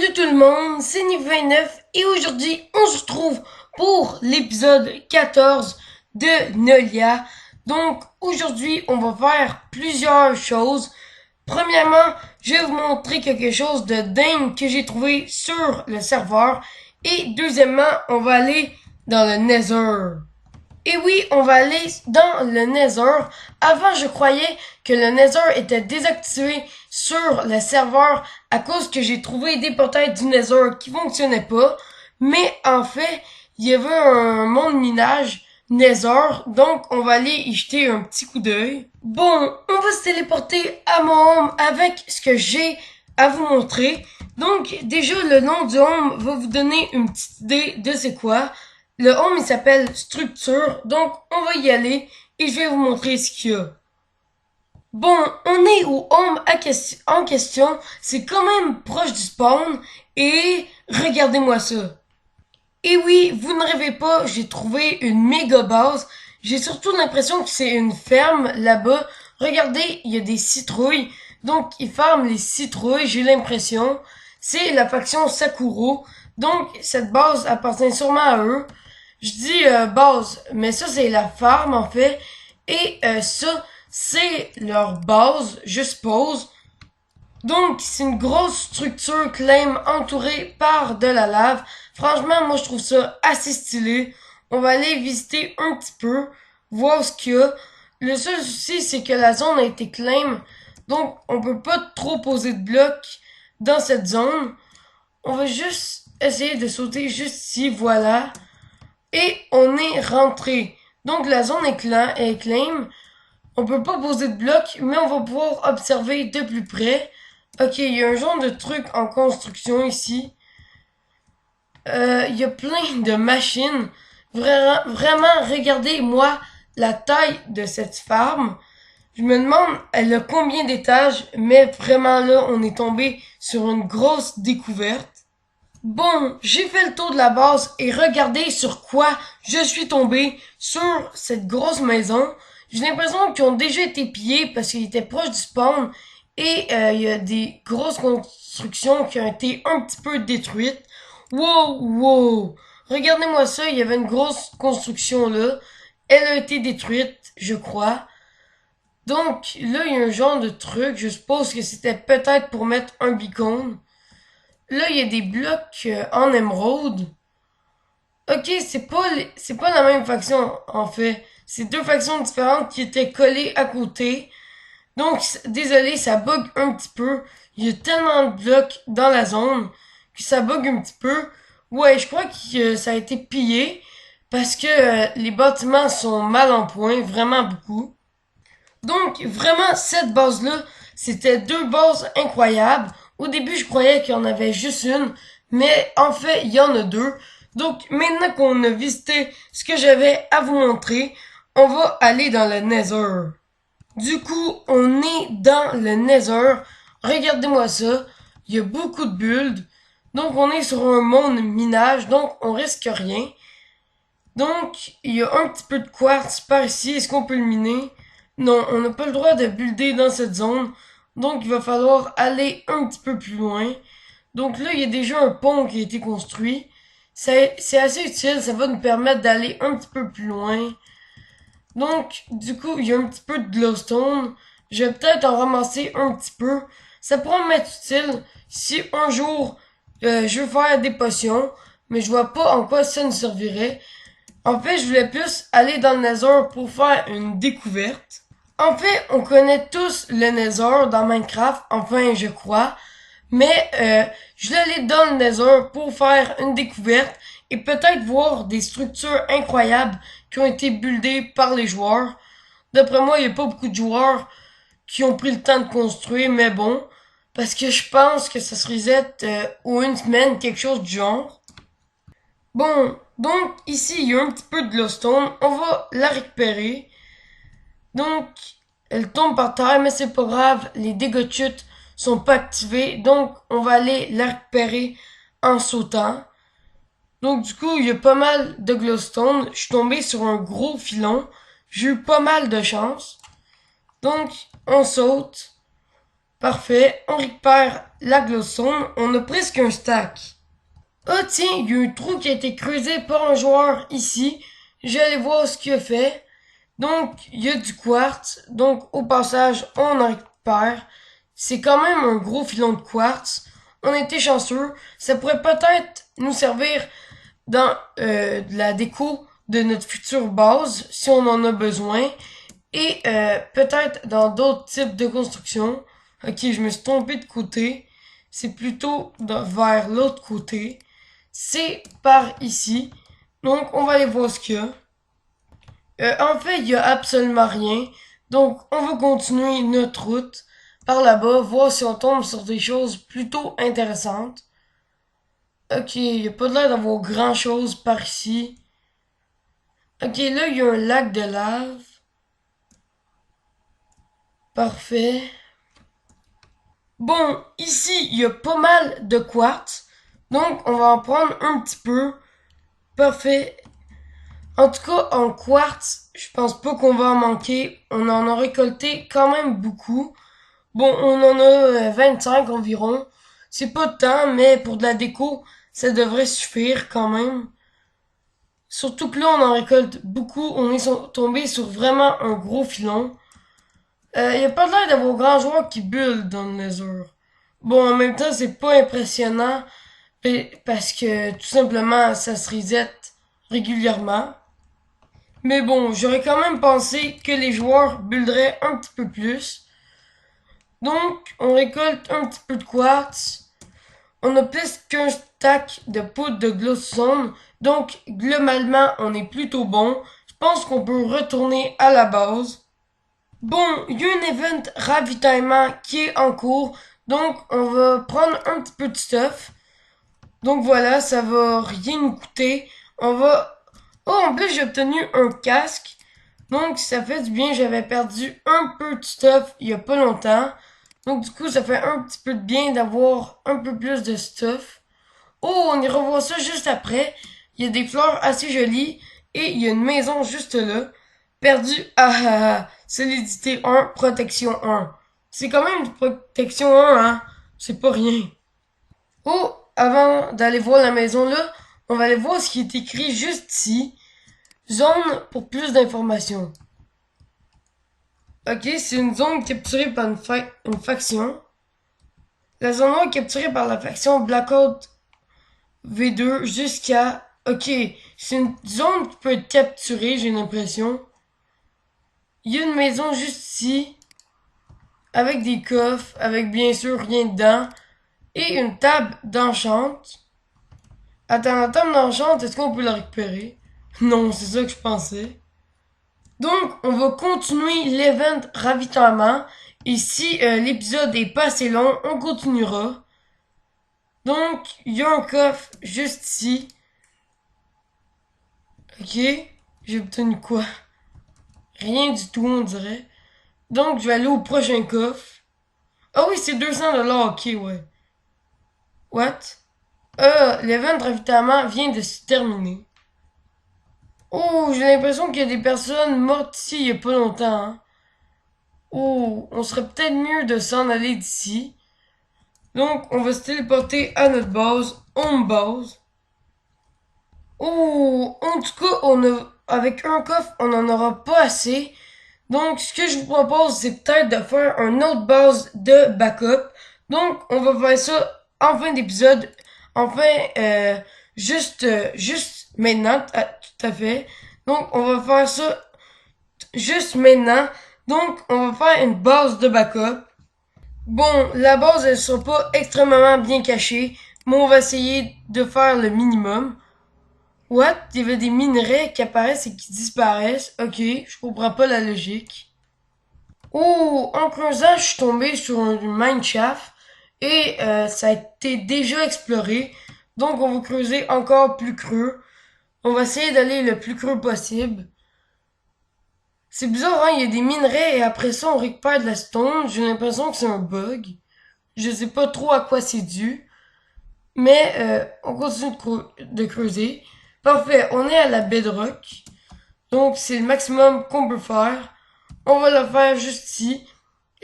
Salut tout le monde, c'est Nick29 et aujourd'hui on se retrouve pour l'épisode 14 de Nolia. Donc aujourd'hui on va faire plusieurs choses. Premièrement, je vais vous montrer quelque chose de dingue que j'ai trouvé sur le serveur. Et deuxièmement, on va aller dans le Nether. Et oui, on va aller dans le Nether. Avant, je croyais que le Nether était désactivé sur le serveur à cause que j'ai trouvé des portails du Nether qui fonctionnaient pas. Mais en fait, il y avait un monde minage Nether, donc on va aller y jeter un petit coup d'œil. Bon, on va se téléporter à mon home avec ce que j'ai à vous montrer. Donc déjà, le nom du home va vous donner une petite idée de c'est quoi. Le home, il s'appelle structure, donc on va y aller et je vais vous montrer ce qu'il y a. Bon, on est au home en question, c'est quand même proche du spawn et regardez-moi ça. Et oui, vous ne rêvez pas, j'ai trouvé une méga base. J'ai surtout l'impression que c'est une ferme là-bas. Regardez, il y a des citrouilles. Donc, ils farment les citrouilles, j'ai l'impression. C'est la faction Sakuro. Donc, cette base appartient sûrement à eux. Je dis base, mais ça c'est la farm en fait. Et ça, c'est leur base, je suppose. Donc, c'est une grosse structure claim entourée par de la lave. Franchement, moi, je trouve ça assez stylé. On va aller visiter un petit peu, voir ce qu'il y a. Le seul souci, c'est que la zone a été claim. Donc, on peut pas trop poser de blocs dans cette zone. On va juste essayer de sauter juste ici, voilà. Et on est rentré. Donc, la zone est claim. On peut pas poser de blocs, mais on va pouvoir observer de plus près. Ok, il y a un genre de truc en construction ici. Il y a plein de machines. Vraiment, regardez-moi la taille de cette farm. Je me demande, elle a combien d'étages, mais vraiment là, on est tombé sur une grosse découverte. Bon, j'ai fait le tour de la base et regardez sur quoi je suis tombé sur cette grosse maison. J'ai l'impression qu'ils ont déjà été pillés parce qu'ils étaient proches du spawn et il y a des grosses constructions qui ont été un petit peu détruites. Wow, wow! Regardez-moi ça, il y avait une grosse construction là. Elle a été détruite, je crois. Donc là, il y a un genre de truc. Je suppose que c'était peut-être pour mettre un beacon. Là, il y a des blocs en émeraude. Ok, c'est pas la même faction, en fait. C'est deux factions différentes qui étaient collées à côté. Donc, désolé, ça bug un petit peu. Il y a tellement de blocs dans la zone que ça bug un petit peu. Ouais, je crois que ça a été pillé parce que les bâtiments sont mal en point, vraiment beaucoup. Donc, vraiment, cette base-là, c'était deux bases incroyables. Au début, je croyais qu'il y en avait juste une, mais en fait, il y en a deux. Donc, maintenant qu'on a visité ce que j'avais à vous montrer, on va aller dans le Nether. Du coup, on est dans le Nether. Regardez-moi ça. Il y a beaucoup de builds. Donc, on est sur un monde minage, donc on risque rien. Donc, il y a un petit peu de quartz par ici. Est-ce qu'on peut le miner? Non, on n'a pas le droit de builder dans cette zone. Donc, il va falloir aller un petit peu plus loin. Donc là, il y a déjà un pont qui a été construit. C'est assez utile, ça va nous permettre d'aller un petit peu plus loin. Donc, du coup, il y a un petit peu de glowstone. Je vais peut-être en ramasser un petit peu. Ça pourrait m'être utile si un jour je veux faire des potions. Mais je vois pas en quoi ça nous servirait. En fait, je voulais plus aller dans le Nether pour faire une découverte. En fait, on connaît tous le Nether dans Minecraft, enfin je crois. Mais je voulais aller dans le Nether pour faire une découverte et peut-être voir des structures incroyables qui ont été buildées par les joueurs. D'après moi, il n'y a pas beaucoup de joueurs qui ont pris le temps de construire, mais bon. Parce que je pense que ça se reset ou une semaine, quelque chose du genre. Bon, donc ici il y a un petit peu de glowstone, on va la récupérer. Donc elle tombe par terre, mais c'est pas grave, les dégâts de chute sont pas activés, donc on va aller la récupérer en sautant. Donc du coup il y a pas mal de glowstone, je suis tombé sur un gros filon, j'ai eu pas mal de chance. Donc on saute. Parfait, on récupère la glowstone, on a presque un stack. Ah tiens, il y a un trou qui a été creusé par un joueur ici. Je vais aller voir ce qu'il a fait. Donc, il y a du quartz. Donc, au passage, on en récupère. C'est quand même un gros filon de quartz. On était chanceux. Ça pourrait peut-être nous servir dans de la déco de notre future base, si on en a besoin. Et peut-être dans d'autres types de construction. Ok, je me suis trompé de côté. C'est plutôt vers l'autre côté. C'est par ici. Donc, on va aller voir ce qu'il y a. En fait, il y a absolument rien. Donc, on va continuer notre route par là-bas, voir si on tombe sur des choses plutôt intéressantes. Ok, il n'y a pas l'air d'avoir grand-chose par ici. Ok, là, il y a un lac de lave. Parfait. Bon, ici, il y a pas mal de quartz. Donc, on va en prendre un petit peu. Parfait. En tout cas, en quartz, je pense pas qu'on va en manquer. On en a récolté quand même beaucoup. Bon, on en a 25 environ. C'est pas de temps, mais pour de la déco, ça devrait suffire quand même. Surtout que là, on en récolte beaucoup. On est tombé sur vraiment un gros filon. Y a pas l'air d'avoir grand joueur qui bulle dans le Nether. Bon, en même temps, c'est pas impressionnant parce que tout simplement, ça se reset régulièrement. Mais bon, j'aurais quand même pensé que les joueurs bulleraient un petit peu plus. Donc, on récolte un petit peu de quartz. On a plus qu'un stack de poudre de glowstone. Donc, globalement, on est plutôt bon. Je pense qu'on peut retourner à la base. Bon, il y a un event ravitaillement qui est en cours. Donc, on va prendre un petit peu de stuff. Donc voilà, ça va rien nous coûter. On va... Oh, en plus, j'ai obtenu un casque. Donc, ça fait du bien. J'avais perdu un peu de stuff il y a pas longtemps. Donc, du coup, ça fait un petit peu de bien d'avoir un peu plus de stuff. Oh, on y revoit ça juste après. Il y a des fleurs assez jolies. Et il y a une maison juste là. Perdu. Solidité 1, protection 1. C'est quand même une protection 1, hein. C'est pas rien. Oh, avant d'aller voir la maison là, on va aller voir ce qui est écrit juste ici. Zone pour plus d'informations. Ok, c'est une zone capturée par une faction. La zone noire est capturée par la faction Blackout V2 jusqu'à... Ok, c'est une zone qui peut être capturée, j'ai l'impression. Il y a une maison juste ici, avec des coffres, avec bien sûr rien dedans, et une table d'enchante. Attends, la table d'enchante, est-ce qu'on peut la récupérer? Non, c'est ça que je pensais. Donc, on va continuer l'event ravitaillement. Et si l'épisode est pas assez long, on continuera. Donc, il y a un coffre juste ici. Ok. J'ai obtenu quoi? Rien du tout, on dirait. Donc, je vais aller au prochain coffre. Ah oui, c'est 200$. Ok, ouais. What? L'event ravitaillement vient de se terminer. Oh, j'ai l'impression qu'il y a des personnes mortes ici il y a pas longtemps, hein. Oh, on serait peut-être mieux de s'en aller d'ici. Donc, on va se téléporter à notre base, home base. Oh, en tout cas, avec un coffre, on n'en aura pas assez. Donc, ce que je vous propose, c'est peut-être de faire une autre base de backup. Donc, on va faire ça en fin d'épisode. Enfin, juste maintenant, tout à fait. Donc, on va faire ça juste maintenant. Donc, on va faire une base de backup. Bon, la base, elle sera pas extrêmement bien cachée, mais on va essayer de faire le minimum. What? Il y avait des minerais qui apparaissent et qui disparaissent. Ok, je comprends pas la logique. Oh, en creusant, je suis tombé sur un mineshaft et ça a été déjà exploré. Donc, on va creuser encore plus creux. On va essayer d'aller le plus creux possible. C'est bizarre, hein, il y a des minerais et après ça, on récupère de la stone. J'ai l'impression que c'est un bug. Je sais pas trop à quoi c'est dû. Mais on continue de creuser. Parfait, on est à la bedrock. Donc c'est le maximum qu'on peut faire. On va le faire juste ici.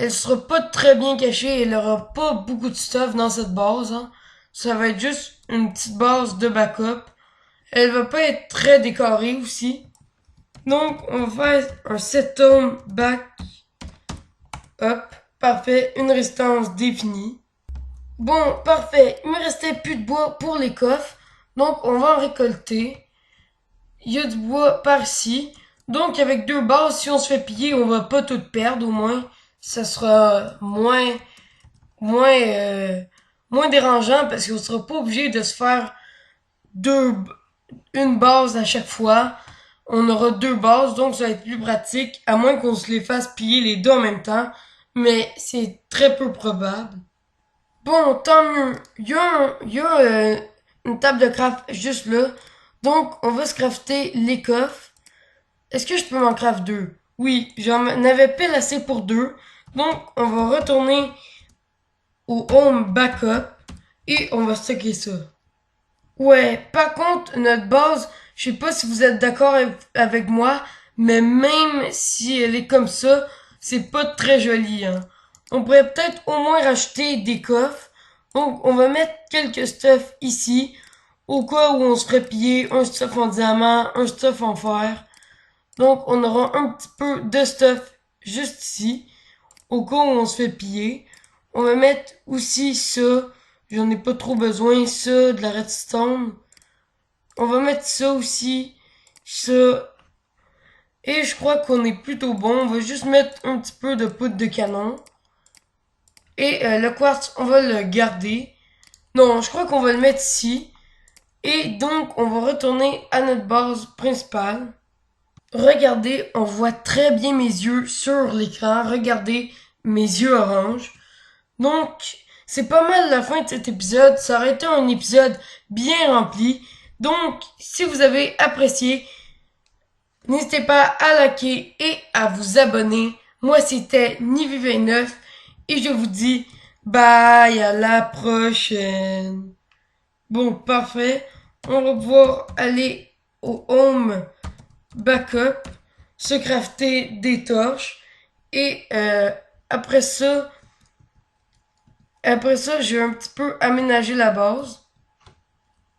elle sera pas très bien cachée, elle aura pas beaucoup de stuff dans cette base, hein. Ça va être juste une petite base de backup. Elle va pas être très décorée aussi. Donc, on va faire un 7 tomes backup. Parfait, une résistance définie. Bon, parfait, il me restait plus de bois pour les coffres. Donc, on va en récolter. Il y a du bois par ici. Donc, avec deux bases, si on se fait piller, on va pas tout perdre au moins. Ça sera moins dérangeant parce qu'on sera pas obligé de se faire une base à chaque fois. On aura deux bases, donc ça va être plus pratique, à moins qu'on se les fasse piller les deux en même temps. Mais c'est très peu probable. Bon, tant mieux. Il y a une table de craft juste là. Donc, on va se crafter les coffres. Est-ce que je peux m'en craft deux? Oui, j'en avais pile assez pour deux. Donc, on va retourner au home backup et on va stocker ça. Ouais, par contre, notre base, je sais pas si vous êtes d'accord avec moi, mais même si elle est comme ça, c'est pas très joli, hein. On pourrait peut-être au moins racheter des coffres. Donc, on va mettre quelques stuff ici, au cas où on se ferait piller un stuff en diamant, un stuff en fer. Donc, on aura un petit peu de stuff juste ici, au cas où on se fait piller. On va mettre aussi ça. J'en ai pas trop besoin, ça, de la redstone. On va mettre ça aussi, ça. Et je crois qu'on est plutôt bon. On va juste mettre un petit peu de poudre de canon. Et le quartz, on va le garder. Non, je crois qu'on va le mettre ici. Et donc, on va retourner à notre base principale. Regardez, on voit très bien mes yeux sur l'écran. Regardez mes yeux orange. Donc, c'est pas mal la fin de cet épisode. Ça aurait été un épisode bien rempli. Donc, si vous avez apprécié, n'hésitez pas à liker et à vous abonner. Moi, c'était Nivi29 et je vous dis bye, à la prochaine. Bon, parfait. On va pouvoir aller au home backup, se crafter des torches et après ça, je vais un petit peu aménager la base.